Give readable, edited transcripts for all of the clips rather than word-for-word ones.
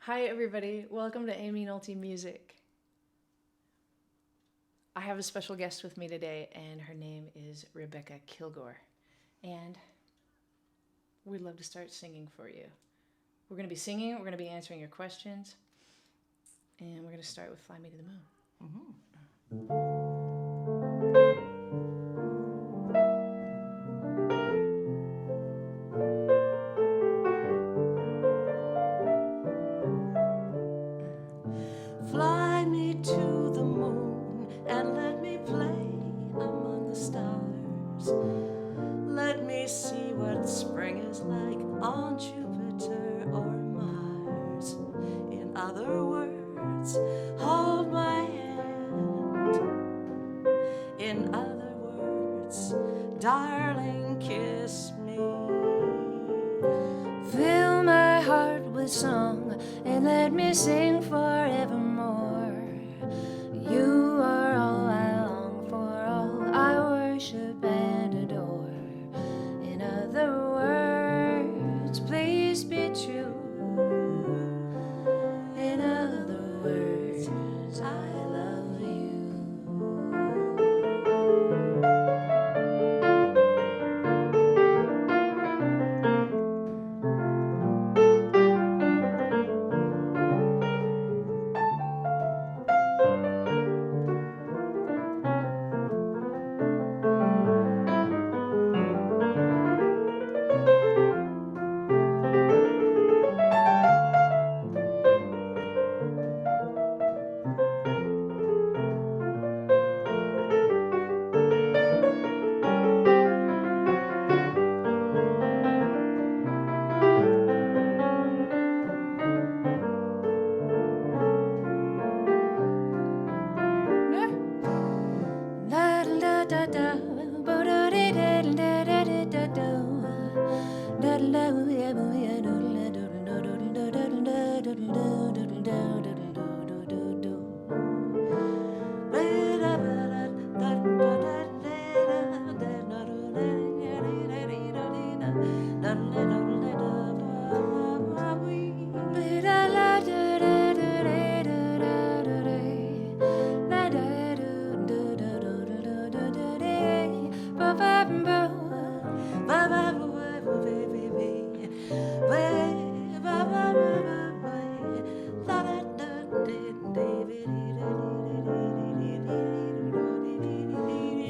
Hi everybody, welcome to Aimee Nolte Music. I have a special guest with me today and her name is Rebecca Kilgore. And we'd love to start singing for you. We're going to be singing, we're going to be answering your questions, and we're going to start with Fly Me to the Moon. Fly me to the moon and let me play among the stars. Let me see what spring is like on Jupiter or Mars. In other words, hold my hand. In other words, darling, kiss me. Fill my heart with song and let me sing forevermore. You are all I long for, all I worship and adore. In other words, please be true. In other words, I love you.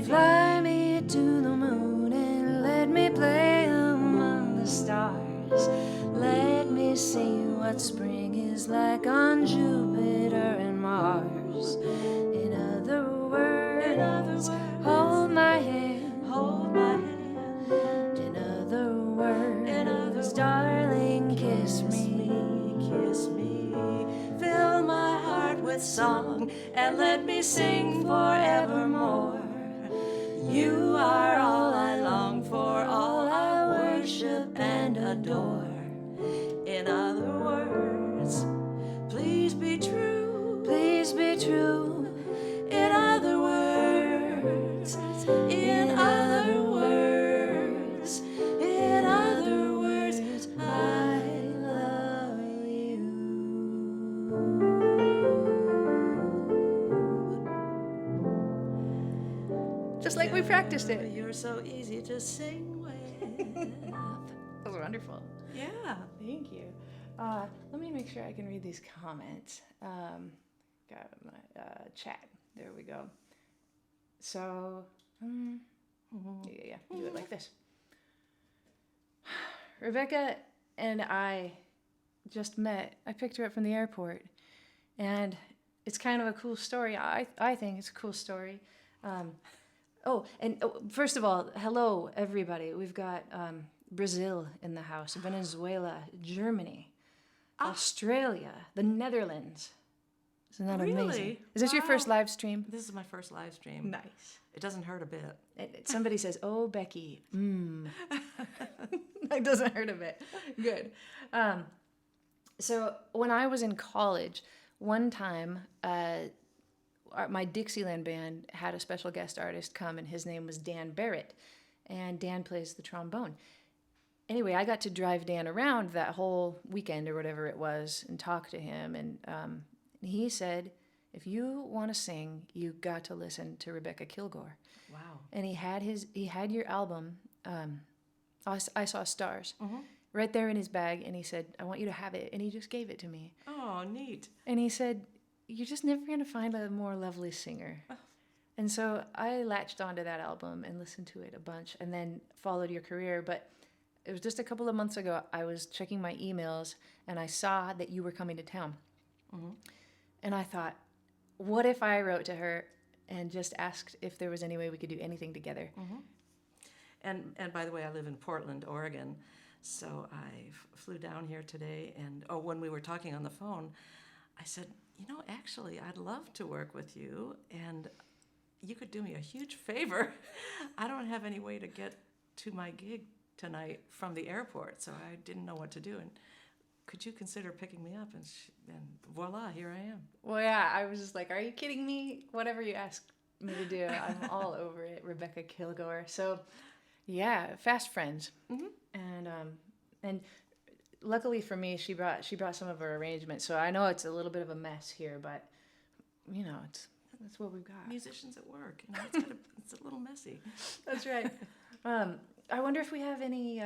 Fly me to the moon and let me play among the stars. Let me see what spring is like on Jupiter and Mars. In other words, hold my hand. Hold my hand. In other words, darling, kiss me. Kiss me. Fill my heart with song and let me sing forevermore. You are all I long for, all I worship and adore. In other words, please be true. Please be true. In other words, in other words, in other words, I love you. Just like we practiced it. You're so easy to sing with. That was wonderful. Yeah. Thank you. Let me make sure I can read these comments. Got my chat. There we go. So, yeah, do it like this. Rebecca and I just met. I picked her up from the airport, and it's kind of a cool story. I think it's a cool story. First of all, hello everybody. We've got Brazil in the house, Venezuela, Germany, Australia, the Netherlands. Isn't that amazing? Really? Is this your Wow. first live stream? This is my first live stream. Nice. It doesn't hurt a bit. Somebody says, "Oh, Becky, That doesn't hurt a bit. Good. So when I was in college, one time, my Dixieland band had a special guest artist come, and his name was Dan Barrett, and Dan plays the trombone. anyway, I got to drive Dan around that whole weekend or whatever it was and talk to him. And he said, if you want to sing, you got to listen to Rebecca Kilgore. Wow. And he had your album, I Saw Stars, right there in his bag. And he said, I want you to have it. And he just gave it to me. Oh, neat. And he said, you're just never going to find a more lovely singer. And so I latched onto that album and listened to it a bunch and then followed your career. But it was just a couple of months ago, I was checking my emails and I saw that you were coming to town. And I thought, what if I wrote to her and just asked if there was any way we could do anything together? And by the way, I live in Portland, Oregon. So I flew down here today. And when we were talking on the phone, I said, actually, I'd love to work with you. And you could do me a huge favor. I don't have any way to get to my gig tonight from the airport, so I didn't know what to do. And could you consider picking me up? And voila, here I am. Well, yeah, I was just like, are you kidding me? Whatever you ask me to do, I'm all over it, Rebecca Kilgore. So, yeah, fast friends. And luckily for me, she brought some of her arrangements. So I know it's a little bit of a mess here, but that's what we've got. Musicians at work, it's a little messy. That's right. I wonder if we have any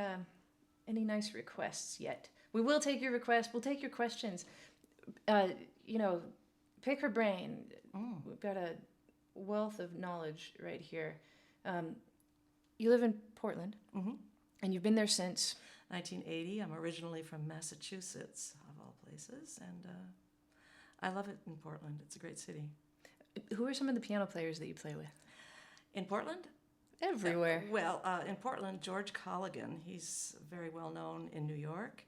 nice requests yet. We will take your requests. We'll take your questions. Pick her brain. We've got a wealth of knowledge right here. You live in Portland, and you've been there since 1980. I'm originally from Massachusetts, of all places, and I love it in Portland. It's a great city. Who are some of the piano players that you play with? In Portland? Everywhere. In Portland, George Colligan. He's very well known in New York,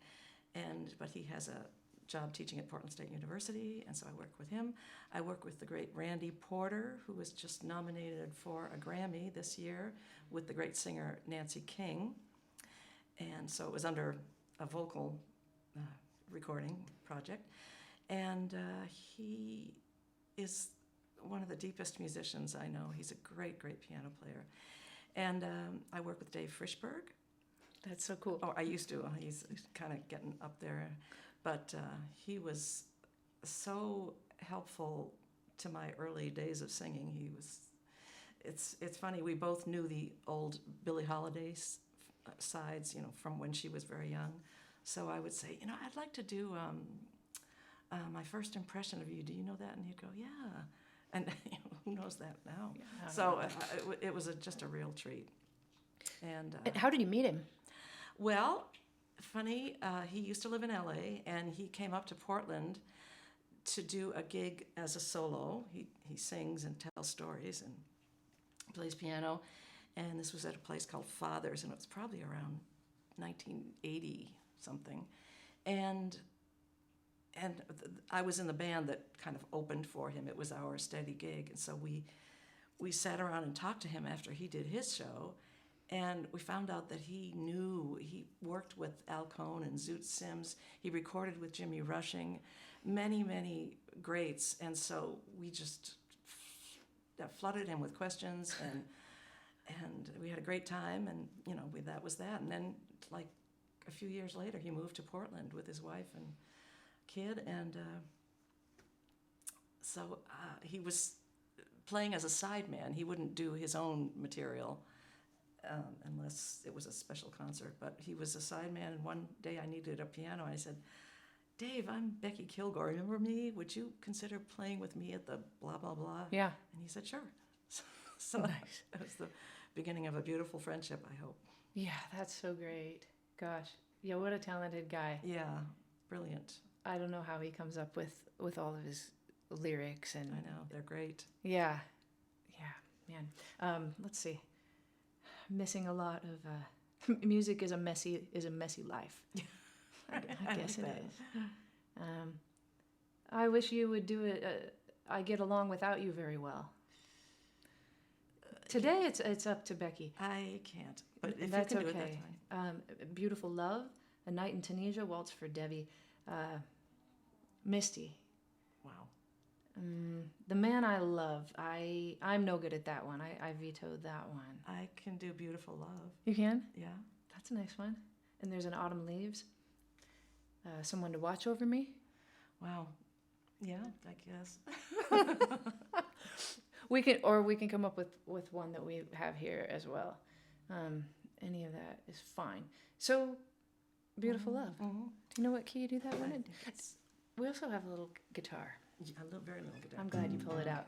but he has a job teaching at Portland State University, and so I work with him. I work with the great Randy Porter, who was just nominated for a Grammy this year with the great singer Nancy King, and so it was under a vocal recording project, and he is one of the deepest musicians I know. He's a great, great piano player. And I work with Dave Frischberg. That's so cool. Oh, I used to. He's kind of getting up there. But he was so helpful to my early days of singing. It's funny, we both knew the old Billie Holiday sides, from when she was very young. So I would say, I'd like to do my first impression of you. Do you know that? And he'd go, yeah. And who knows that now? Yeah, so it was just a real treat. And how did you meet him? Well, funny, he used to live in LA, and he came up to Portland to do a gig as a solo. He sings and tells stories and plays piano. And this was at a place called Father's, and it was probably around 1980 something. And I was in the band that kind of opened for him. It was our steady gig. And so we sat around and talked to him after he did his show. And we found out that he worked with Al Cohn and Zoot Sims. He recorded with Jimmy Rushing, many, many greats. And so we just flooded him with questions, and we had a great time. And, that was that. And then, like a few years later, he moved to Portland with his wife and kid, and so he was playing as a sideman. He wouldn't do his own material unless it was a special concert, but he was a sideman, and one day I needed a piano, and I said, Dave, I'm Becky Kilgore, remember me? Would you consider playing with me at the blah, blah, blah? Yeah. And he said, sure. So nice. That was the beginning of a beautiful friendship, I hope. Yeah, that's so great. Gosh. Yeah, what a talented guy. Yeah, brilliant. I don't know how he comes up with all of his lyrics, and I know, they're great. Yeah, man. Let's see. Missing a lot of music is a messy life. I guess it is. I wish you would do it. I get along without you very well. Today it's up to Becky. I can't, but if that's you can okay. do it, that's fine. Beautiful Love, A Night in Tunisia, Waltz for Debbie, Misty. Wow. The Man I Love. I'm no good at that one. I vetoed that one. I can do Beautiful Love. You can? Yeah. That's a nice one. and there's an autumn leaves. Someone to watch over me. Wow. Yeah, I guess. We can come up with one that we have here as well. Any of that is fine. So, Beautiful Love. Mm-hmm. Do you know what key you do that one in? It's We also have a little guitar. very little guitar. I'm glad you pulled it out.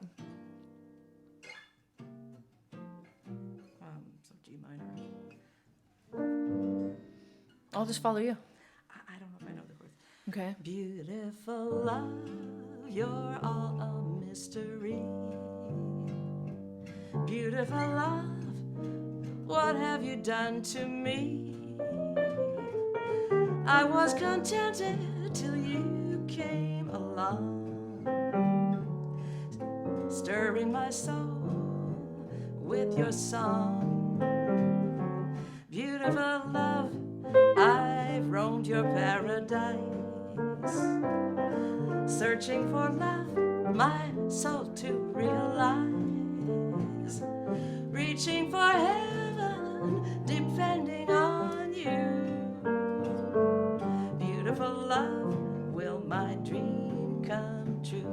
So G minor. I'll just follow you. I don't know if I know the chords. Okay. Beautiful love, you're all a mystery. Beautiful love, what have you done to me? I was contented till you came along, stirring my soul with your song. Beautiful love, I've roamed your paradise, searching for love, my soul to realize, reaching for heaven, depending on you. Beautiful love, will my dream come true?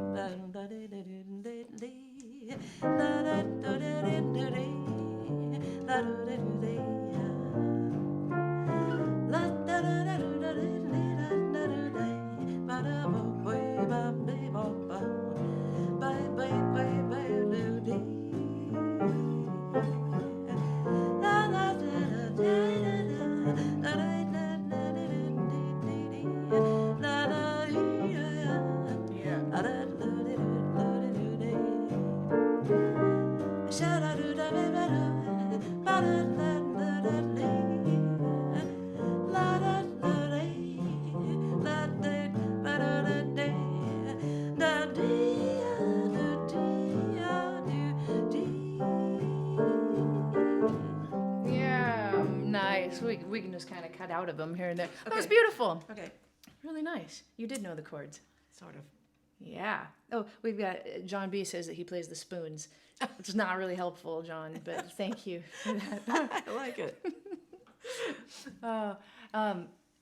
Yeah, nice. We can just kind of cut out of them here and there. That was beautiful. Okay, Really nice. You did know the chords. sort of. Yeah. Oh, we've got John B says that he plays the spoons. It's not really helpful, John, but thank you for that. I like it.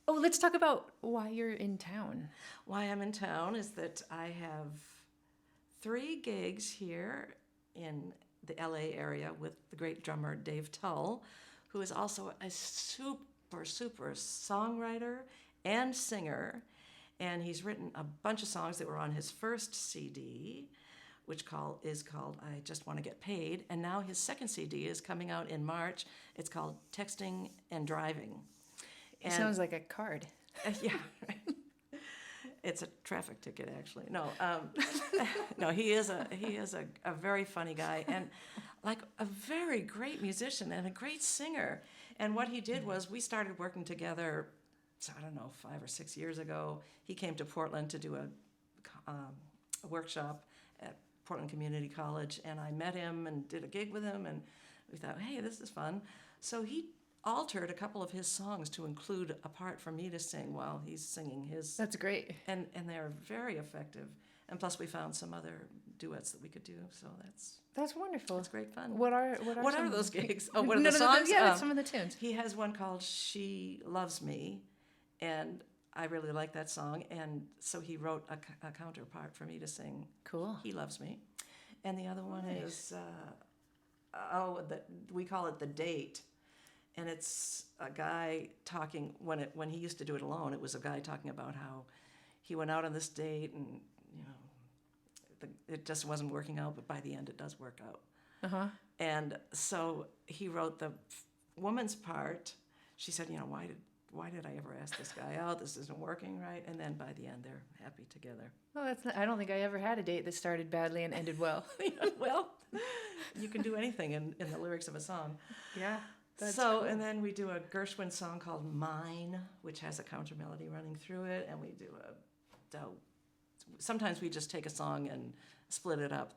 Let's talk about why you're in town. Why I'm in town is that I have 3 gigs here in the LA area with the great drummer Dave Tull, who is also a super songwriter and singer. And he's written a bunch of songs that were on his first CD, which is called I Just Want to Get Paid. And now his second CD is coming out in March. It's called Texting and Driving. It sounds like a card. Yeah, right. It's a traffic ticket, actually. No, no, he is a very funny guy and like a very great musician and a great singer. And what he did was we started working together, I don't know, 5 or 6 years ago. He came to Portland to do a workshop at Portland Community College, and I met him and did a gig with him, and we thought, hey, this is fun. So he altered a couple of his songs to include a part for me to sing while he's singing his. That's great. And they're very effective. And plus we found some other duets that we could do. So That's wonderful. it's great fun. What are What are those gigs? Oh, what are No, the no, no, songs? yeah, some of the tunes. He has one called She Loves Me, and I really like that song. And so he wrote a counterpart for me to sing. Cool. He Loves Me. And the other one Nice. is, we call it The Date. And it's a guy talking, when he used to do it alone, it was a guy talking about how he went out on this date and, it just wasn't working out, but by the end it does work out. Uh-huh. And so he wrote the woman's part. She said, why did I ever ask this guy out? This isn't working right. And then by the end, they're happy together. Well, I don't think I ever had a date that started badly and ended well. Well, you can do anything in the lyrics of a song. Yeah. That's So, cool. and then we do a Gershwin song called Mine, which has a counter melody running through it, and we do sometimes we just take a song and split it up.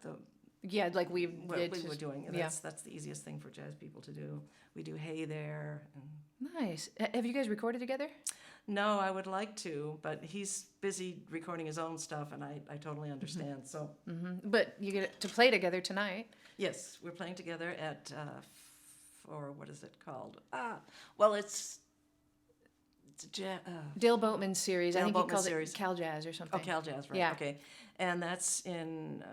Yeah, like we What did. we were doing, and yeah. that's the easiest thing for jazz people to do. We do Hey There. And Nice. Have you guys recorded together? no, I would like to, but he's busy recording his own stuff, and I totally understand. So, But you get to play together tonight. yes, we're playing together at, for what is it called? Well, it's Dale Boatman's series. I Dale think Boatman's he calls series. it Cal Jazz or something. Oh, Cal Jazz, right? Yeah. Okay, and that's in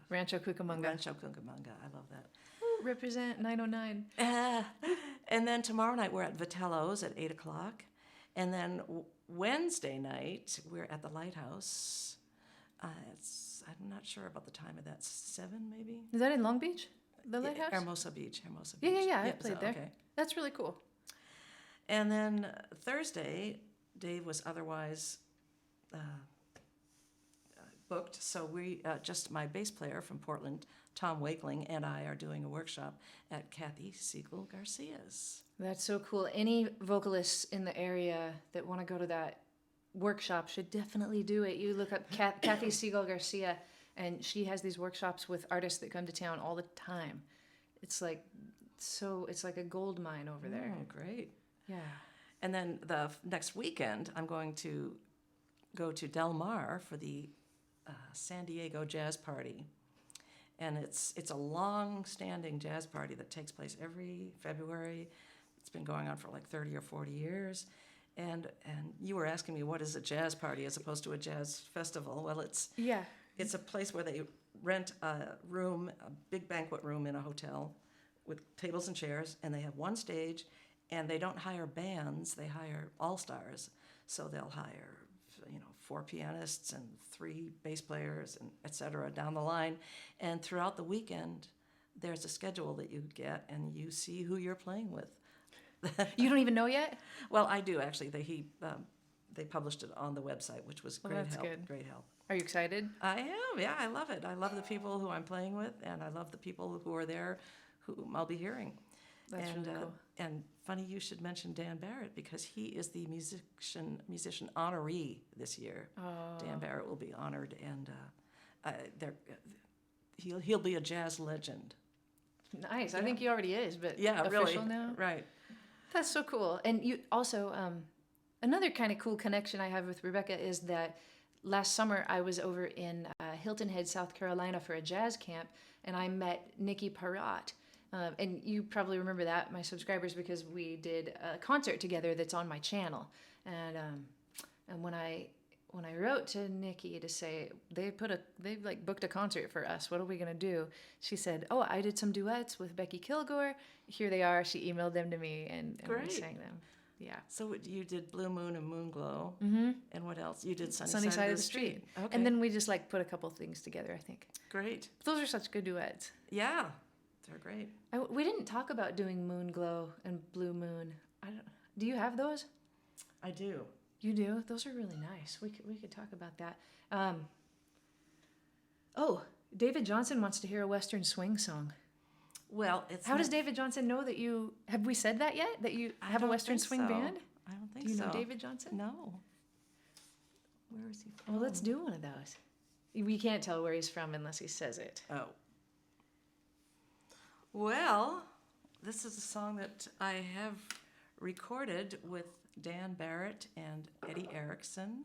Rancho Cucamonga. Rancho Cucamonga. I love that. Ooh, represent 909. And then tomorrow night we're at Vitello's at 8:00, and then Wednesday night we're at the Lighthouse. I'm not sure about the time of that. 7 maybe. Is that in Long Beach? The Lighthouse? Hermosa Beach. Yeah. I Yep, played so, there. okay. That's really cool. And then Thursday, Dave was otherwise booked, so we just my bass player from Portland, Tom Wakeling, and I are doing a workshop at Kathy Siegel Garcia's. That's so cool. Any vocalists in the area that want to go to that workshop should definitely do it. You look up Kathy Siegel Garcia, and she has these workshops with artists that come to town all the time. It's like a gold mine over there. Oh, great. Yeah. And then the next weekend, I'm going to go to Del Mar for the San Diego Jazz Party. And it's a long-standing jazz party that takes place every February. It's been going on for like 30 or 40 years. And you were asking me, what is a jazz party as opposed to a jazz festival? Well, it's a place where they rent a room, a big banquet room in a hotel with tables and chairs, and they have one stage, and they don't hire bands, they hire all-stars. So they'll hire, 4 pianists and 3 bass players and et cetera down the line. And throughout the weekend, there's a schedule that you get, and you see who you're playing with. You don't even know yet? Well, I do, actually. They published it on the website, which was great that's help. good. Great help. Are you excited? I am, yeah, I love it. I love the people who I'm playing with, and I love the people who are there whom I'll be hearing. That's really cool. And funny you should mention Dan Barrett, because he is the musician honoree this year. Oh. Dan Barrett will be honored, and he'll be a jazz legend. Nice. I think he already is, but Yeah, official really. now? Right. That's so cool. And you also, another kind of cool connection I have with Rebecca is that last summer I was over in Hilton Head, South Carolina for a jazz camp, and I met Nikki Parrott. And you probably remember that, my subscribers, because we did a concert together that's on my channel. And when I wrote to Nikki to say they booked a concert for us, what are we gonna do? She said, "Oh, I did some duets with Becky Kilgore. Here they are." She emailed them to me, and we sang them. Yeah. So you did Blue Moon and Moonglow, and what else? You did Sunny Side of the Street. Okay. And then we just put a couple things together, I think. Great. Those are such good duets. Yeah, they're great. We didn't talk about doing Moonglow and Blue Moon. Do you have those? I do. You do? Those are really nice. We could talk about that. David Johnson wants to hear a Western swing song. Well, How does David Johnson know that you... Have we said that yet? That you have a Western swing band? I don't think so. Do you know David Johnson? No. Where is he from? Well, let's do one of those. We can't tell where he's from unless he says it. Oh. Well, this is a song that I have recorded with Dan Barrett and Eddie Erickson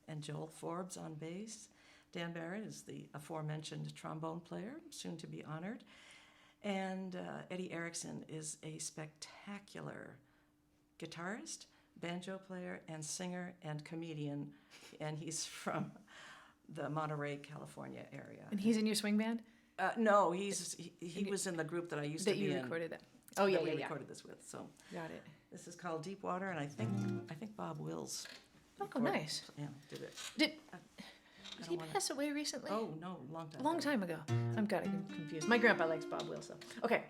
and Joel Forbes on bass. Dan Barrett is the aforementioned trombone player, soon to be honored. And Eddie Erickson is a spectacular guitarist, banjo player, and singer and comedian. And he's from the Monterey, California area. And he's in your swing band? No, he was in the group that I used to be in. That you recorded that? Oh, yeah, we recorded this with. So Got it. this is called Deep Water, and I think Bob Wills. Oh, nice. Yeah, did it. Did I he don't wanna- pass away recently? Oh no, long time. A long time ago. I'm kind of confused. My grandpa likes Bob Wills, though. Okay.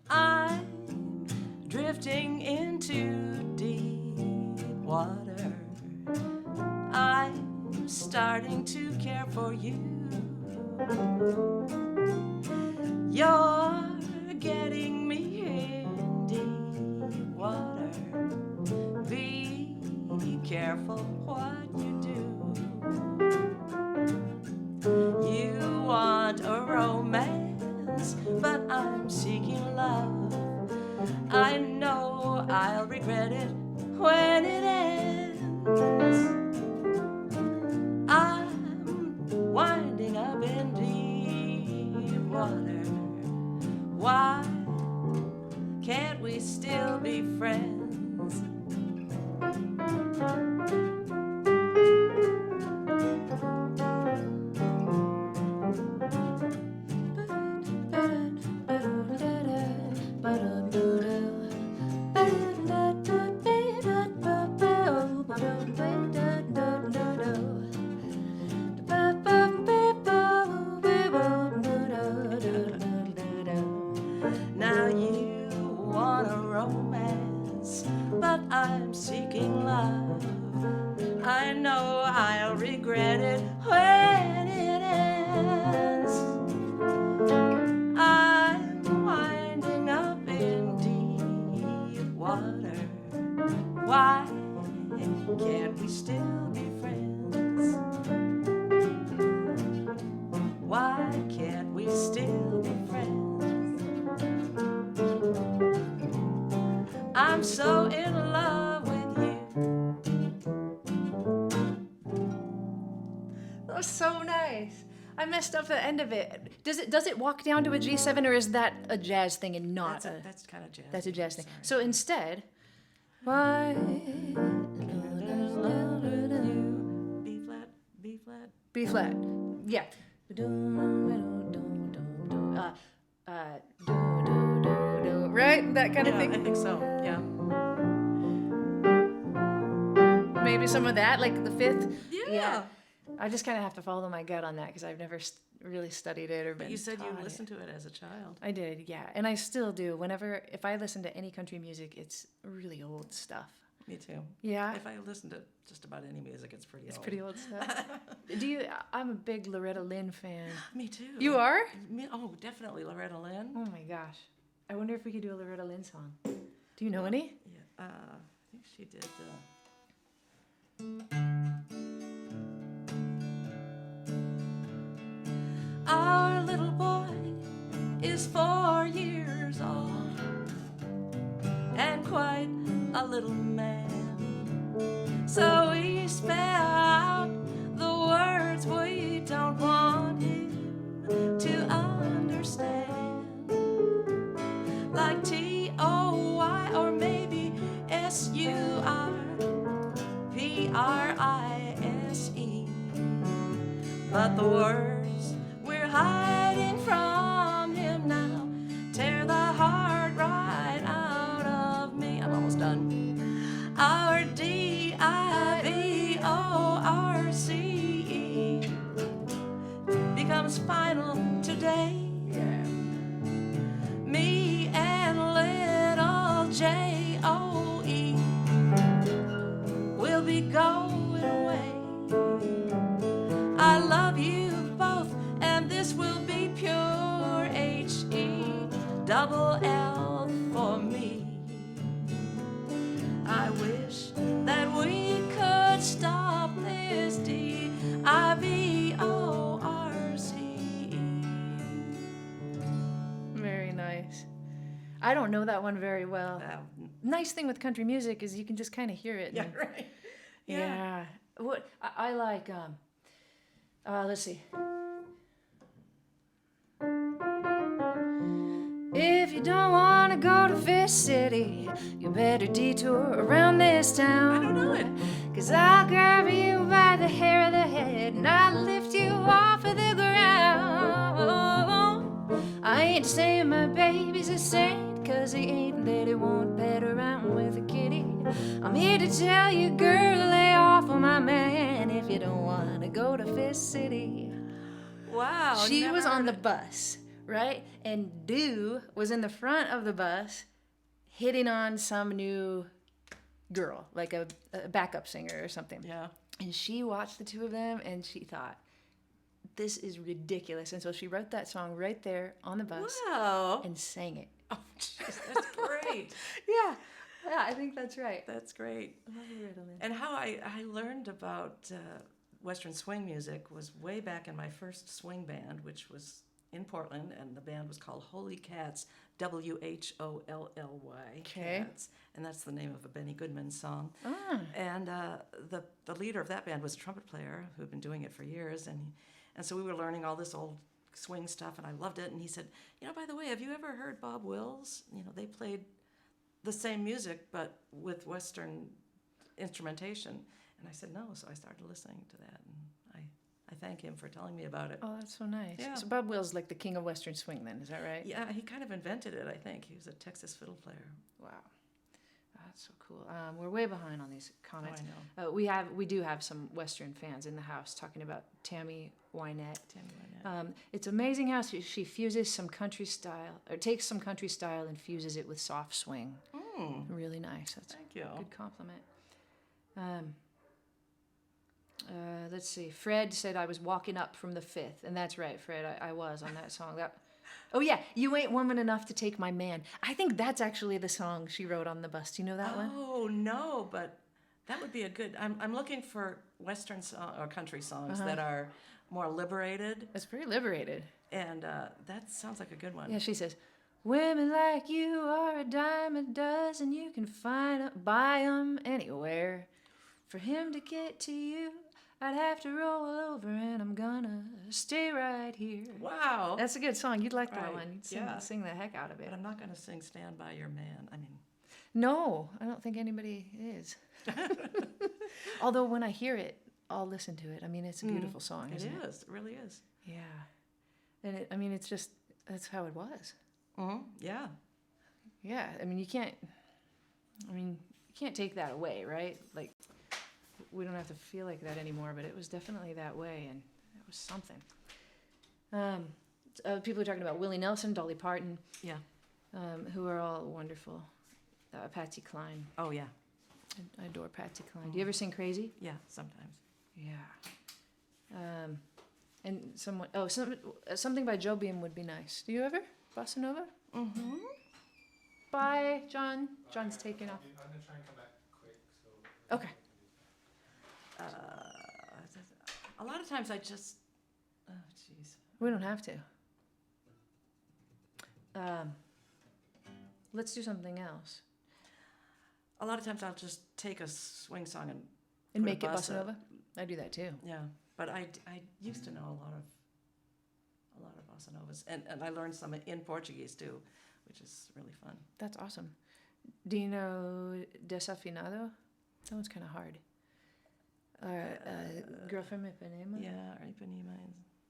I'm drifting into deep water. I'm starting to care for you. You're getting me in deep water. Be careful what you do. You want a romance, but I'm seeking love. I know I'll regret it when it ends. I'm winding up in deep water. Why can't we still be friends? but I'm seeking love. I know I'll regret it when it ends. I'm winding up in deep water. Why can't we still be friends? Why can't we still be friends? I'm so in love with you. That was so nice. I messed up the end of it. Does it walk down to a G7, or is that a jazz thing and not That's kind of jazz. that's a jazz thing? Sorry. So instead, Why? B flat, B flat. B flat. Yeah. Right? That kind of Yeah, I thing. think so. Yeah. Maybe some of that, like the fifth. Yeah. I just kind of have to follow my gut on that because I've never really studied it or been But you said you taught listened to it as a child. I did, yeah, and I still do. If I listen to any country music, it's really old stuff. Me too. Yeah, If I listen to just about any music, it's pretty it's old. pretty old stuff. I'm a big Loretta Lynn fan. Me too. You are? Oh, definitely Loretta Lynn. Oh my gosh, I wonder if we could do a Loretta Lynn song. Do you know any? Yeah. I think she did. Our little boy is 4 years old and quite a little man. So we spell out the words we don't want him to understand, like T-O-Y or maybe S-U-R-P-R-I-S-E. But the words we're hiding from him now tear the heart right out of me. I'm almost done. Our D-I-V-O-R-C-E becomes final today. Me and little J-O-E will be going away. I love you both, and this will be pure H-E-double-L for me. I wish that we could stop this D-I-V-O-R-C-E. Very nice. I don't know that one very well. Nice thing with country music is you can just kind of hear it. Yeah, and- right. Yeah. What I like. Let's see. If you don't want to go to Fish City, you better detour around this town. I don't know it. 'Cause I'll grab you by the hair of the head and I'll lift you off of the ground. I ain't saying my baby's a saint, 'cause he ain't, that he won't pet around with a kitty. I'm here to tell you, girl, lay off of my man if you don't want to go to Fish City. Wow. She never was on heard the it. bus, right? And Dew was in the front of the bus hitting on some new girl, like a backup singer or something. Yeah. And she watched the two of them and she thought, this is ridiculous. And so she wrote that song right there on the bus Wow. and sang it. Oh, jeez, that's great. Yeah, I think that's right. That's great. I love Loretta Lynn. And how I learned about Western swing music was way back in my first swing band, which was in Portland, and the band was called Holy Cats, W-H-O-L-L-Y. Okay. Cats, and that's the name of a Benny Goodman song. Ah. And the leader of that band was a trumpet player who had been doing it for years, and so we were learning all this old swing stuff, and I loved it. And he said, by the way, have you ever heard Bob Wills? They played the same music but with Western instrumentation. And I said no, so I started listening to that, and I thank him for telling me about it. Oh, that's so nice. Yeah. So Bob Wills like the king of Western swing then, is that right? Yeah, he kind of invented it, I think. He was a Texas fiddle player. Wow. That's so cool. We're way behind on these comments. I know. We do have some Western fans in the house talking about Tammy Wynette. It's amazing how she fuses some country style, or takes some country style and fuses it with soft swing. Really nice. That's Thank you. a good compliment. Let's see. Fred said I was walking up from the fifth, and that's right, Fred. I was on that song. Oh yeah, you ain't woman enough to take my man. I think that's actually the song she wrote on the bus. Do you know that one? Oh no, but that would be a good. I'm looking for Western song or country songs that are more liberated, It's very liberated. and that sounds like a good one. Yeah, she says, "Women like you are a dime a dozen. You can buy 'em anywhere. For him to get to you, I'd have to roll over, and I'm gonna stay right here." Wow. That's a good song. You'd like that Right, one. You'd yeah. sing the heck out of it. But I'm not going to sing "Stand by Your Man." I mean, No, I don't think anybody is. Although when I hear it, I'll listen to it. I mean, it's a beautiful song, it isn't it? is. It really is. Yeah. And I mean, it's just, that's how it was. Yeah. Yeah. I mean, you can't take that away, right? Like, we don't have to feel like that anymore, but it was definitely that way, and it was something. People are talking about Willie Nelson, Dolly Parton, Yeah. who are all wonderful. Patsy Cline. Oh yeah. I adore Patsy Cline. Do you ever sing Crazy? Yeah. Sometimes. Yeah. And something by Joe Beam would be nice. Do you ever? Bossa Nova? Mm-hmm. Bye, John. John's taking off. I'm gonna try and come back quick. So. Okay. A lot of times I just. Oh jeez. We don't have to. Let's do something else. A lot of times I'll just take a swing song and And put make a it Bossa bossa. Nova? I do that too. Yeah, but I used to know a lot of bossa novas, and I learned some in Portuguese too, which is really fun. That's awesome. Do you know Desafinado? That one's kind of hard. Girl from Ipanema? Yeah, or Ipanema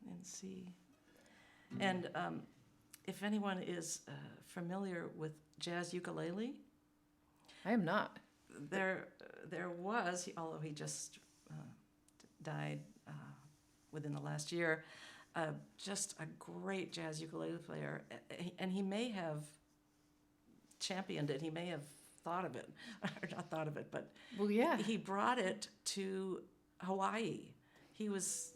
and C. And if anyone is familiar with jazz ukulele, I am not. there was, although he just died within the last year, just a great jazz ukulele player, and he may have championed it. He may have thought of it, or not thought of it, but Well, yeah. he brought it to Hawaii. He was,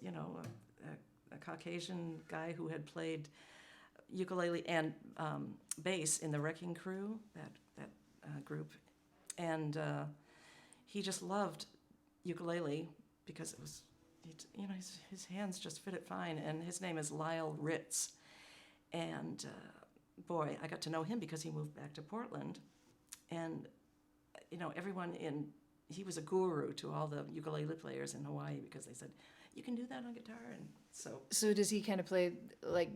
a Caucasian guy who had played ukulele and bass in the Wrecking Crew, that group, and he just loved ukulele because it was, his hands just fit it fine. And his name is Lyle Ritz, and boy, I got to know him because he moved back to Portland, and everyone he was a guru to all the ukulele players in Hawaii because they said, you can do that on guitar. And So does he kind of play, like,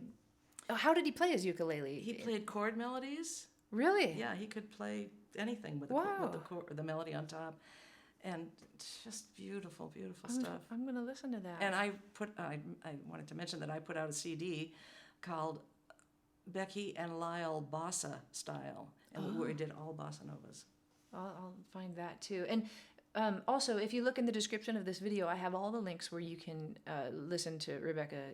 how did he play his ukulele? he played chord melodies. Really? Yeah, he could play anything with Wow. the melody on top, and just beautiful stuff. I'm going to listen to that. And I wanted to mention that I put out a CD called Becky and Lyle Bossa Style, and we did all bossa novas. I'll find that too. And also, if you look in the description of this video, I have all the links where you can listen to Rebecca.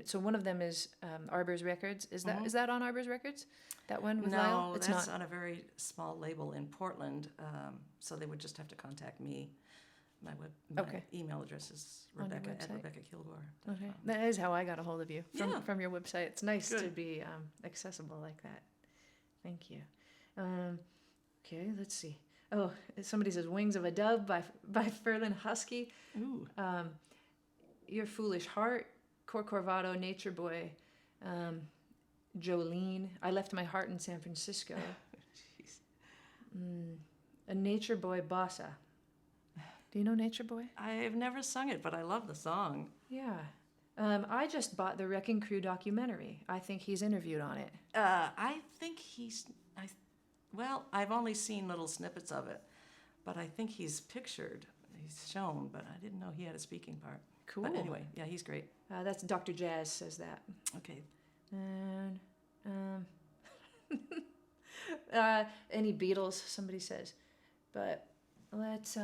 So one of them is Arbor's Records. Is that on Arbor's Records? That one with Lyle? No, It's that's not. on a very small label in Portland. So they would just have to contact me. My Okay. email address is On your Rebecca at website? RebeccaKilgore.com. Okay, that is how I got a hold of you from your website. It's nice to Good. be accessible like that. Thank you. Okay, let's see. Oh, somebody says "Wings of a Dove" by Ferlin Husky. Ooh. Your Foolish Heart, Corcovado, Nature Boy, Jolene. I Left My Heart in San Francisco. Jeez. A Nature Boy Bossa. Do you know Nature Boy? I've never sung it, but I love the song. Yeah. I just bought the Wrecking Crew documentary. I think he's interviewed on it. I think I've only seen little snippets of it, but I think he's pictured. He's shown, but I didn't know he had a speaking part. Cool. But anyway, yeah, he's great. That's Dr. Jazz says that. Okay. And any Beatles, somebody says. But let's do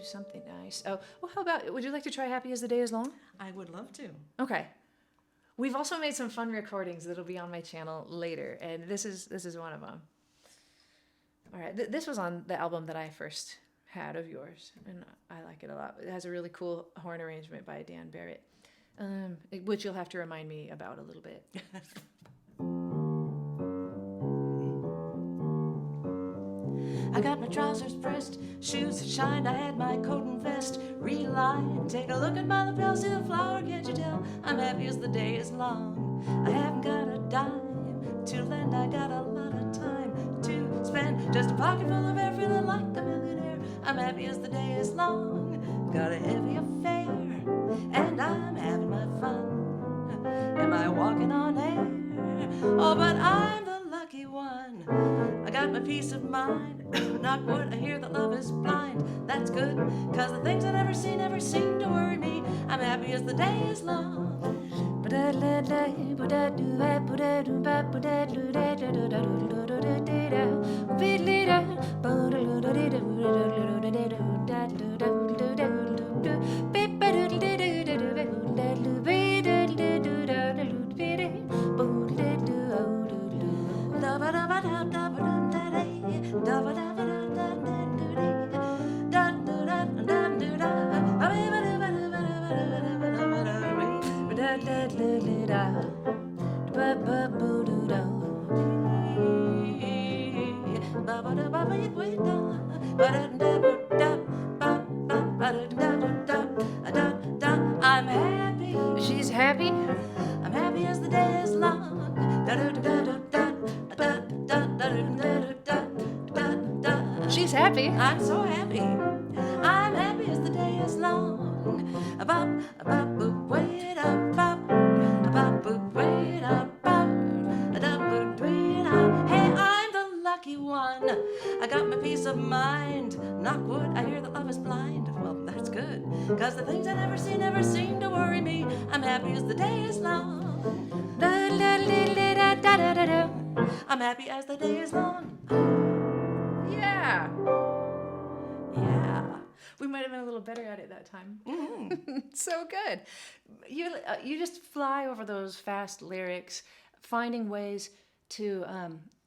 something nice. Oh, well, how about, would you like to try Happy as the Day is Long? I would love to. Okay. We've also made some fun recordings that'll be on my channel later, and this is one of them. All right, this was on the album that I first had of yours, and I like it a lot. It has a really cool horn arrangement by Dan Barrett, which you'll have to remind me about a little bit. I got my trousers pressed, shoes that shined, I had my coat and vest relined. Take a look at my lapels, see the flower, can't you tell? I'm happy as the day is long. I haven't got a dime to lend, I got a lot of time to spend. Just a pocket full of air, feeling like a millionaire. I'm happy as the day is long. Got a heavy affair, and I'm having my fun. Am I walking on air? Oh, but I'm the lucky one. I got my peace of mind. Knock wood, I hear that love is blind. That's good, cause the things I never seem to worry me. I'm happy as the day is long. I'm happy. She's happy? I'm happy as the day is long. She's happy. I'm so happy. I'm happy as the day is long. Hey, I'm the lucky one. I got my peace of mind. Knock wood, I hear that love is blind. Well, that's good, cause the things I never seem to worry me. I'm happy as the day is long. I'm happy as the day is long. Yeah. Yeah. We might have been a little better at it that time. Mm-hmm. So good. You just fly over those fast lyrics, finding ways to.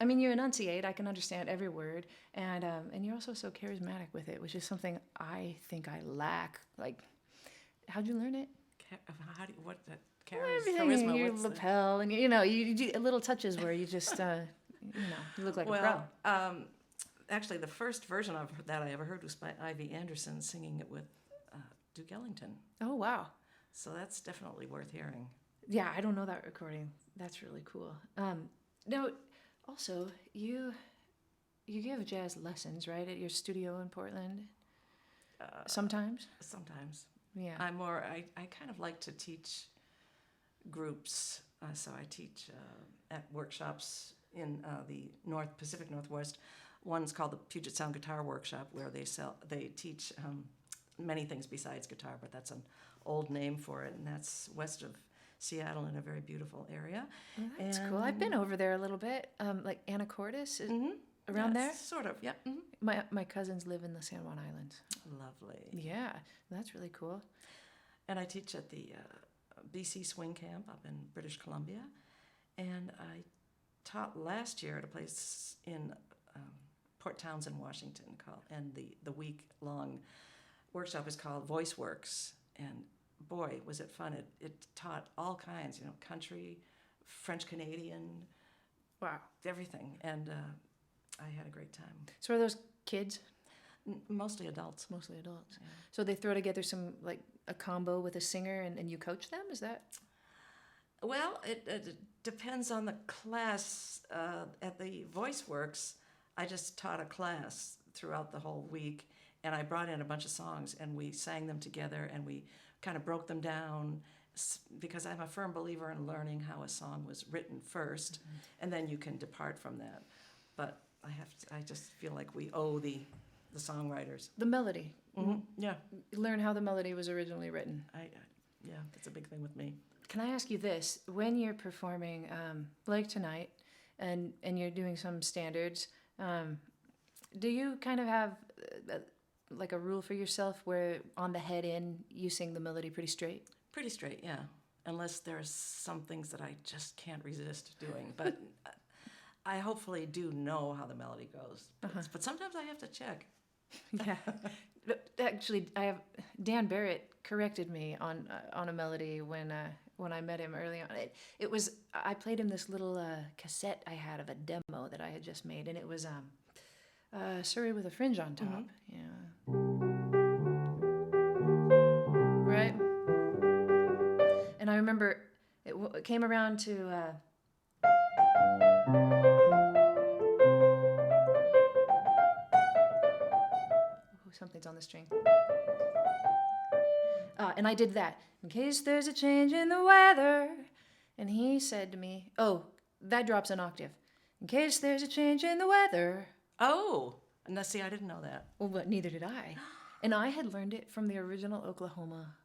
You enunciate. I can understand every word, and you're also so charismatic with it, which is something I think I lack. Like, how'd you learn it? How do you, what that Everything, charisma? your lapel, and you do little touches where you just you look like a pro. Actually, the first version of that I ever heard was by Ivy Anderson singing it with Duke Ellington. Oh, wow. So that's definitely worth hearing. Yeah, I don't know that recording. That's really cool. Now, also, you give jazz lessons, right, at your studio in Portland? Sometimes? Sometimes. Yeah. I kind of like to teach groups. So I teach at workshops in the Pacific Northwest. One's called the Puget Sound Guitar Workshop, where they teach many things besides guitar, but that's an old name for it, and that's west of Seattle in a very beautiful area. Well, that's cool. I've been over there a little bit, like Anacortes, around there. Sort of, yep. Mm-hmm. My cousins live in the San Juan Islands. Lovely. Yeah, that's really cool. And I teach at the BC Swing Camp up in British Columbia, and I taught last year at a place in Port Townsend, Washington, and the week-long workshop is called Voice Works, and boy, was it fun. It taught all kinds, country, French Canadian, Wow, everything, and I had a great time. So are those kids? Mostly adults. Mostly adults. Yeah. So they throw together some, like, a combo with a singer, and you coach them? Is that? Well, it depends on the class. At the Voice Works, I just taught a class throughout the whole week, and I brought in a bunch of songs, and we sang them together, and we kind of broke them down, because I'm a firm believer in learning how a song was written first, and then you can depart from that. But I just feel like we owe the songwriters. The melody. Mm-hmm. Yeah. Learn how the melody was originally written. Yeah, that's a big thing with me. Can I ask you this? When you're performing, like tonight, and you're doing some standards, do you kind of have like a rule for yourself where on the head in you sing the melody pretty straight? Pretty straight, yeah. unless there's some things that I just can't resist doing. But I hopefully do know how the melody goes. But sometimes I have to check. Yeah. But actually, Dan Barrett corrected me on a melody when I met him early on. It was I played him this little cassette I had of a demo that I had just made, and it was Surrey with a Fringe on top. Yeah. Right. And I remember it came around to. Something's on the string. And I did that. In case there's a change in the weather. And he said to me, oh, that drops an octave. In case there's a change in the weather. Oh, now see, I didn't know that. Well, but neither did I. And I had learned it from the original Oklahoma.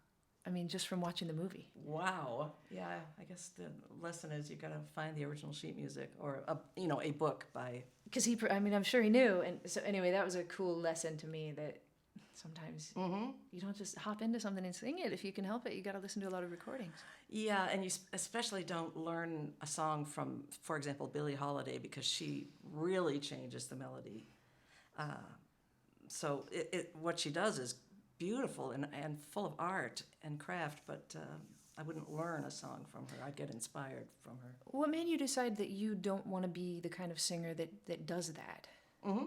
I mean, just from watching the movie. Wow. Yeah, I guess the lesson is you got to find the original sheet music or a book by. Because I'm sure he knew. And so anyway, that was a cool lesson to me that sometimes you don't just hop into something and sing it. If you can help it, you got to listen to a lot of recordings. Yeah, and you especially don't learn a song from, for example, Billie Holiday, because she really changes the melody. So what she does is beautiful and full of art and craft, but I wouldn't learn a song from her. I'd get inspired from her. What made you decide that you don't want to be the kind of singer that does that? Mm-hmm.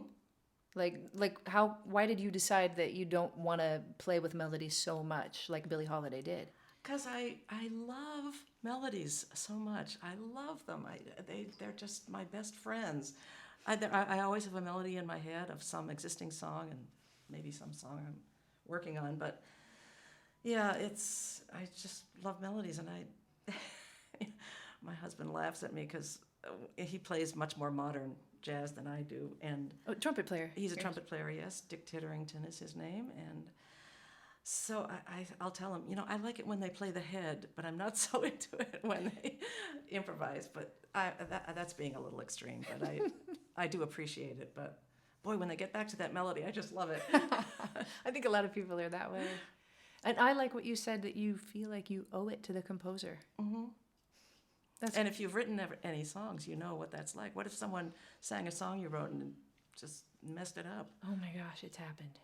Why did you decide that you don't want to play with melodies so much like Billie Holiday did? Because I love melodies so much. I love them. They're just my best friends. I always have a melody in my head of some existing song and maybe some song I'm working on. But yeah, I just love melodies, and my husband laughs at me because he plays much more modern jazz than I do, and trumpet player. He's a trumpet player, yes. Dick Titterington is his name, and so I'll tell him, I like it when they play the head, but I'm not so into it when they improvise. But that's being a little extreme, but I do appreciate it. But boy, when they get back to that melody, I just love it. I think a lot of people are that way. And I like what you said, that you feel like you owe it to the composer. Mm-hmm. And if you've written any songs, you know what that's like. What if someone sang a song you wrote and just messed it up? Oh my gosh, it's happened.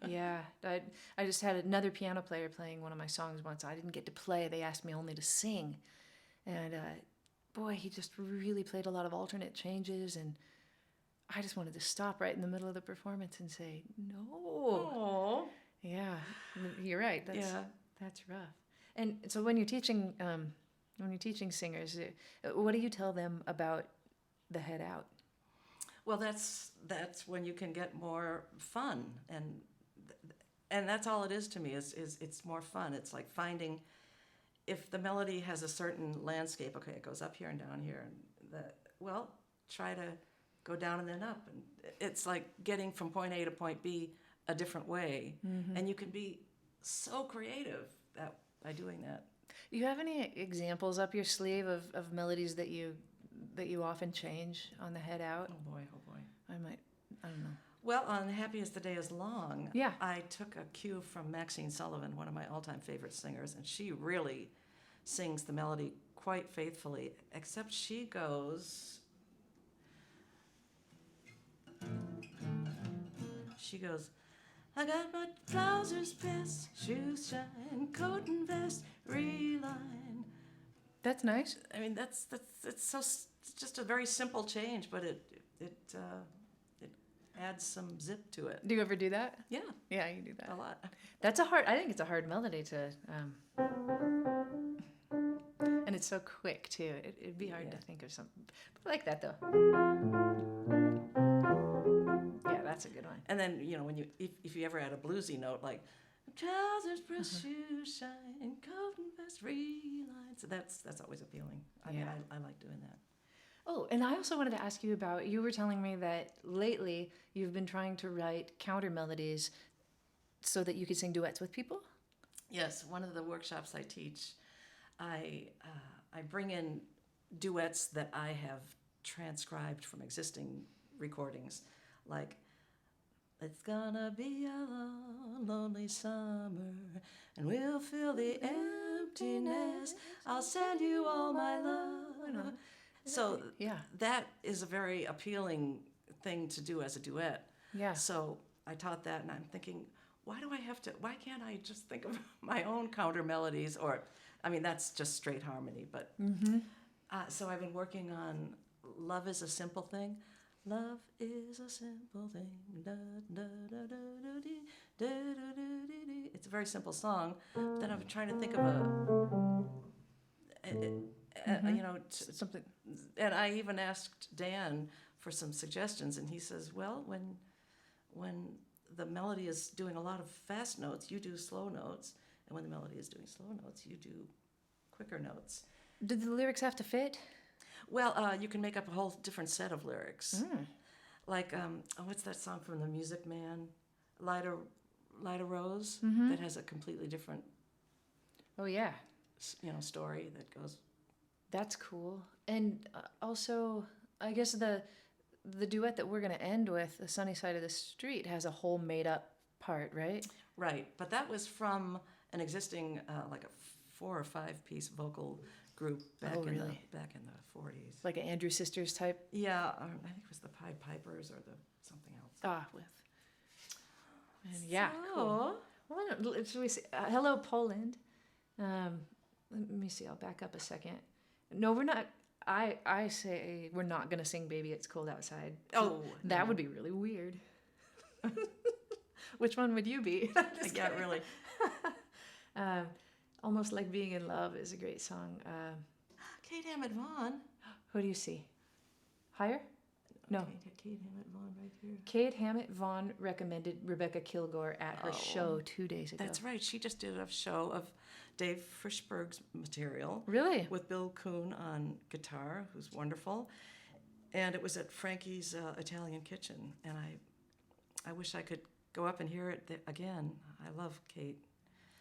Yeah, I just had another piano player playing one of my songs once. I didn't get to play. They asked me only to sing. And boy, he just really played a lot of alternate changes, and I just wanted to stop right in the middle of the performance and say, no. Aww. Yeah, you're right. That's rough. And so when you're teaching singers, what do you tell them about the head out? Well, that's when you can get more fun, and that's all it is to me. Is it's more fun. It's like finding, if the melody has a certain landscape. Okay, it goes up here and down here, and try to go down and then up, and it's like getting from point A to point B a different way, and you can be so creative by doing that. Do you have any examples up your sleeve of melodies that you often change on the head out? Oh boy. I don't know. Well, on Happiest the Day is Long, yeah. I took a cue from Maxine Sullivan, one of my all-time favorite singers, and she really sings the melody quite faithfully, except she goes, I got my trousers pressed, shoes shine, coat and vest, reline. That's nice. I mean, it's just a very simple change, but it adds some zip to it. Do you ever do that? Yeah. Yeah, you do that. A lot. I think it's a hard melody to, and it's so quick too. It'd be hard to think of something. But I like that though. Yeah, that's a good one. And then, when if you ever add a bluesy note, like, trousers, pressed shoes shine, coat and vest, reline. So that's always appealing. I like doing that. Oh, and I also wanted to ask you about, you were telling me that lately you've been trying to write counter melodies so that you could sing duets with people? Yes, one of the workshops I teach, I bring in duets that I have transcribed from existing recordings. Like, It's gonna be a lonely summer, and we'll fill the emptiness. I'll send you all my love. So Yeah. that is a very appealing thing to do as a duet. Yeah. So I taught that, and I'm thinking, why can't I just think of my own counter melodies? Or, I mean, that's just straight harmony. But so I've been working on Love is a Simple Thing. Love is a simple thing. Da, da, da, da, da, dee, da, da, da, dee, dee. It's a very simple song. Then I'm trying to think of Something. and I even asked Dan for some suggestions, and he says, well, when the melody is doing a lot of fast notes, you do slow notes, and when the melody is doing slow notes, you do quicker notes. Did the lyrics have to fit? Well, you can make up a whole different set of lyrics. Like, what's that song from The Music Man? Light a Rose, that has a completely different, Oh, yeah. story that goes. That's cool. And also, I guess the duet that we're going to end with, The Sunny Side of the Street, has a whole made-up part, right? Right, but that was from an existing, like a 4 or 5 piece vocal group back in the 40s. Like an Andrew Sisters type? Yeah, I think it was the Pied Pipers or the something else. And yeah, cool. Well, should we say, hello, Poland. Let me see, I'll back up a second. No, we're not. I say we're not going to sing Baby It's Cold Outside. Oh, that would be really weird. Which one would you be? Yeah, really. Almost Like Being in Love is a great song. Kate Hammett Vaughan. Who do you see? Higher? No. Kate Hammett Vaughan right here. Kate Hammett Vaughan recommended Rebecca Kilgore at her show 2 days ago. That's right. She just did a show of Dave Frischberg's material. Really? With Bill Kuhn on guitar, who's wonderful. And it was at Frankie's Italian Kitchen. And I wish I could go up and hear it again. I love Kate.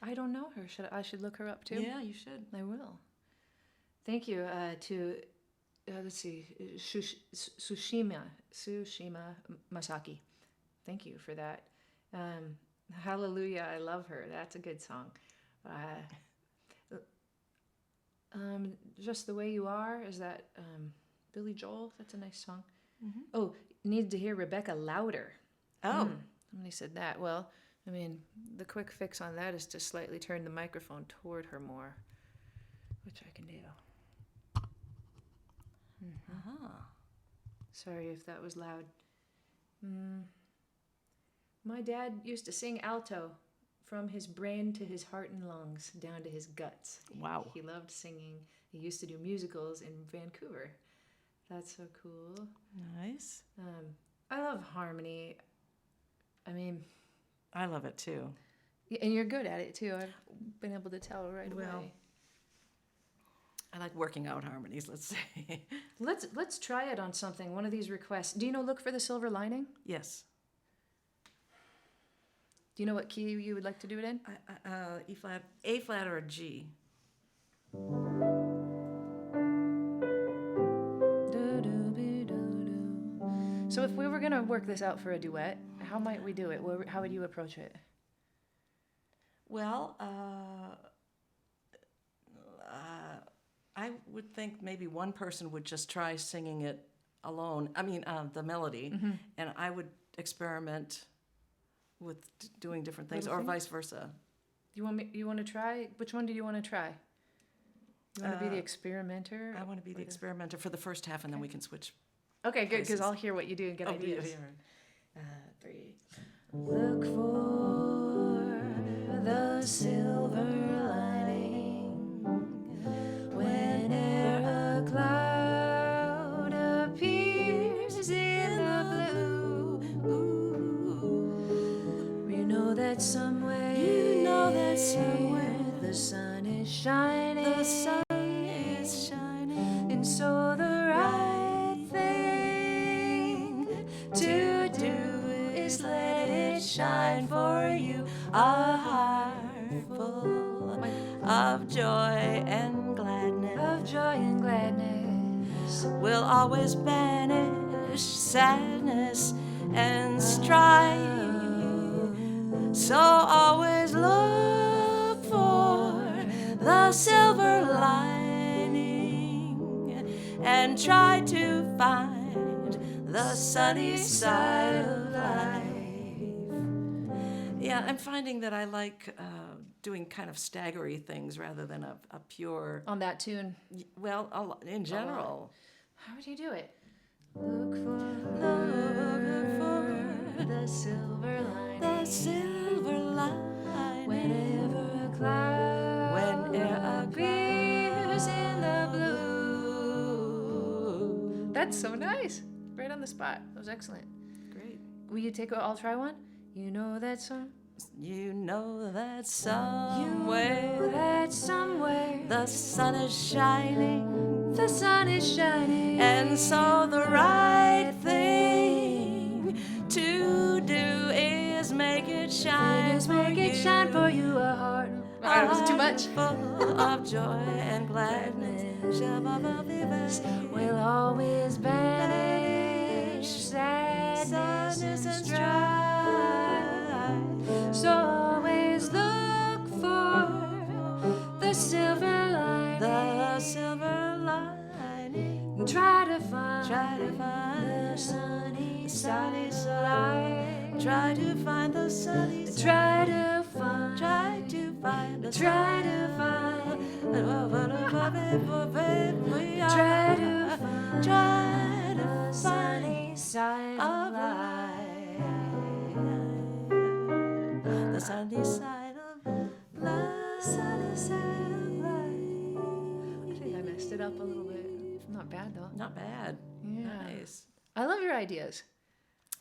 I don't know her. I should look her up too? Yeah, you should. I will. Thank you to, let's see, Tsushima Masaki. Thank you for that. Hallelujah, I love her. That's a good song. Just the Way You Are, is that Billy Joel? That's a nice song. Oh, need to hear Rebecca louder. Oh. Somebody said that. Well, I mean, the quick fix on that is to slightly turn the microphone toward her more, which I can do. Sorry if that was loud. My dad used to sing alto from his brain to his heart and lungs, down to his guts. Wow. He loved singing. He used to do musicals in Vancouver. That's so cool. Nice. I love harmony. I mean... I love it too. And you're good at it too. I've been able to tell right away. I like working out harmonies, let's say. Let's try it on something. One of these requests. Do you know Look for the Silver Lining? Yes. Do you know what key you would like to do it in? E flat, A flat, or a G. So if we were going to work this out for a duet, how might we do it? How would you approach it? Well, I would think maybe one person would just try singing it alone. I mean, the melody, and I would experiment with doing different things, or vice versa. You want to try? Which one do you want to try? You want to be the experimenter? I want to be the experimenter for the first half, and then we can switch. Okay, good, because I'll hear what you do and get ideas. Yeah. 3. Look for the silver lining whene'er a cloud appears in the blue. You know that somewhere the sun is shining. The sun is shining, and so the right thing to do is let it shine for you. A heart full of joy and gladness, will always banish sadness and strife. So always look for the silver lining and try to find the sunny side of life. Yeah, I'm finding that I like doing kind of staggery things rather than a pure, On that tune, well, in general. how would you do it? Look for the silver lining. The silver lining. Whenever a cloud appears in the blue. That's so nice. Right on the spot. That was excellent. Great. Will you take? I'll try one. You know that song. You know that You know somewhere that somewhere the sun is shining, the sun is shining. and so the right thing to do is make it shine. Just make it shine for you a heart. It was too much. Full of joy and gladness. Shabba-ba-ba-ba. Will always banish sadness and strife. So always look for the silver lining. The silver lining. Try to find the sunny sunny side. Try to find the sunny side. Try to find. Try to find the Try to find. Try to The find sunny side of life. the sunny side of life. Sunny side of life. I think I messed it up a little bit. Not bad though. Not bad. Yeah. Nice. I love your ideas.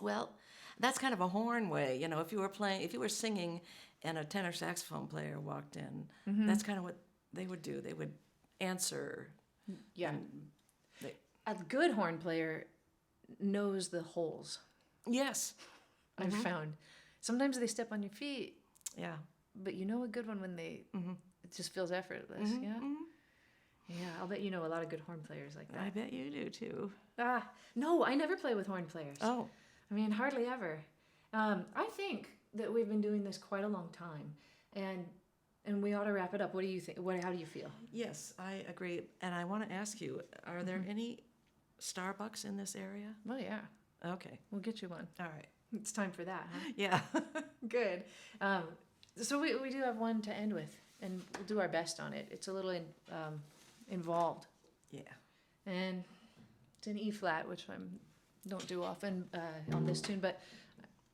Well, that's kind of a horn way. You know, if you were singing and a tenor saxophone player walked in, that's kind of what they would do. They would answer. Yeah. They, A good horn player knows the holes. yes. I've found. Sometimes they step on your feet, Yeah. but you know a good one when it just feels effortless. Yeah. Yeah. I'll bet you know a lot of good horn players like I that. bet you do too. No, I never play with horn players. Oh. I mean, hardly ever. I think that we've been doing this quite a long time, and we ought to wrap it up. What do you think? How do you feel? Yes, I agree. And I want to ask you, are there any Starbucks in this area? Well, yeah, Okay. we'll get you one. All right. It's time for that, huh? Yeah. Good. So we do have one to end with, and we'll do our best on it. It's a little involved, Yeah. and it's an E flat, which I don't do often on this tune, but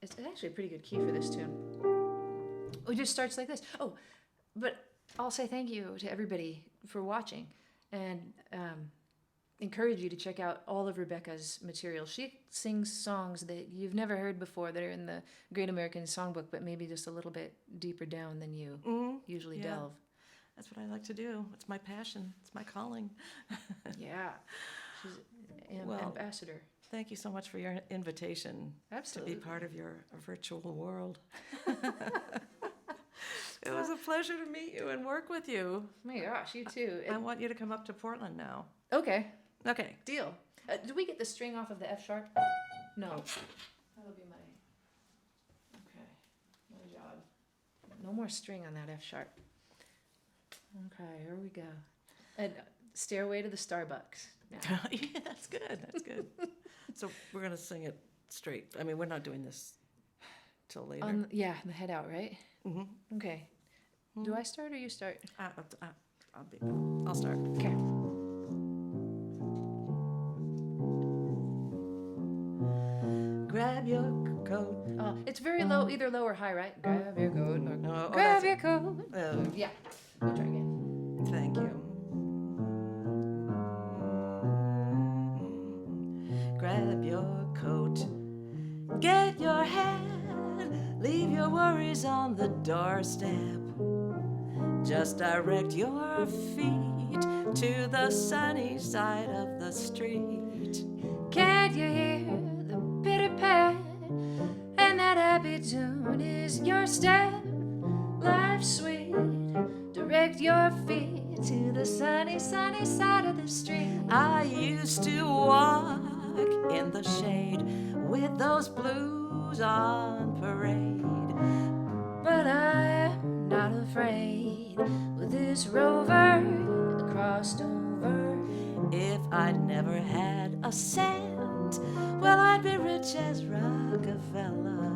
it's actually a pretty good key for this tune. It just starts like this. Oh, but I'll say thank you to everybody for watching, and encourage you to check out all of Rebecca's material. She sings songs that you've never heard before that are in the Great American Songbook, but maybe just a little bit deeper down than you usually Yeah. delve. That's what I like to do. It's my passion. It's my calling. Yeah, she's an Well, ambassador. Thank you so much for your invitation Absolutely. to be part of your virtual world. It was a pleasure to meet you and work with you. Oh my gosh, you too. I want you to come up to Portland now. Okay, Okay. deal. Do we get the string off of the F sharp? No. That'll be my. Okay, my job. No more string on that F sharp. Okay, here we go. And Stairway to the Starbucks. Now. Yeah, that's good. That's good. So we're going to sing it straight. I mean, we're not doing this till later. Yeah, the head out, right? Mhm. Okay. Do I start or you start? I'll start. Okay. Grab your coat. It's very low, either low or high, right? Grab your coat or Oh, grab that's your it. coat. Oh, Yeah. We'll try again. thank you. Grab your coat. Get your hat. Leave your worries on the doorstep. Just direct your feet to the sunny side of the street. Can't you hear the pitter pat? And that happy tune is your step. Life's sweet. Direct your feet to the sunny, sunny side of the street. I used to walk in the shade with those blues on parade. afraid. With this rover crossed over. If I'd never had a cent, well, I'd be rich as Rockefeller.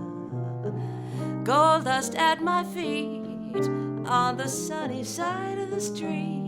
Gold dust at my feet on the sunny side of the street.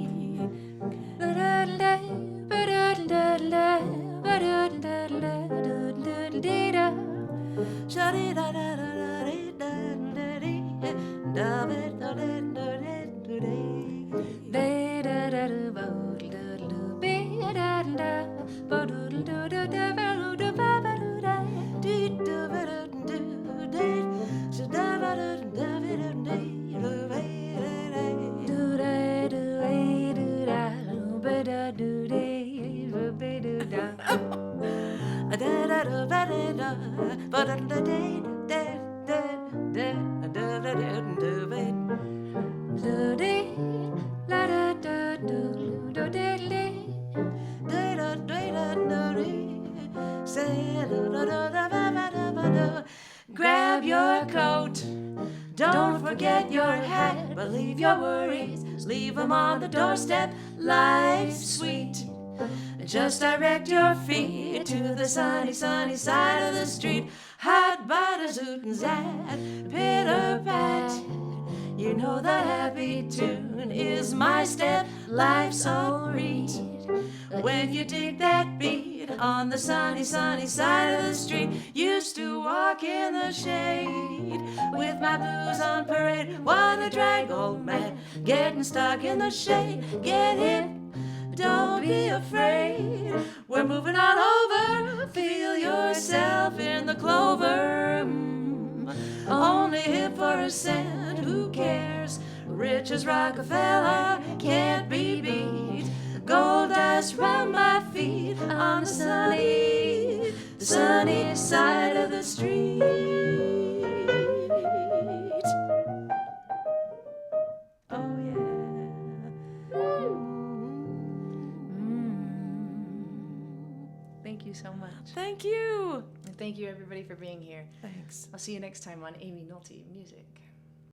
Grab your coat, don't forget your hat, but leave your worries, leave them on the doorstep. Life's sweet. Just direct your feet to the sunny, sunny side of the street. Hot butter, zoot and zat, pitter pat. You know that happy tune is my step. Life's all read when you dig that beat on the sunny, sunny side of the street. Used to walk in the shade with my blues on parade. Wanna drag, old man, getting stuck in the shade. Get hip, don't be afraid. We're moving on over. Feel yourself in the clover. Only hip for a cent. Who cares? Rich as Rockefeller can't be beat. Gold dust round my feet on the sunny side of the street. Oh yeah. Thank you so much. Thank you. And thank you, everybody, for being here. Thanks. I'll see you next time on Aimee Nolte Music.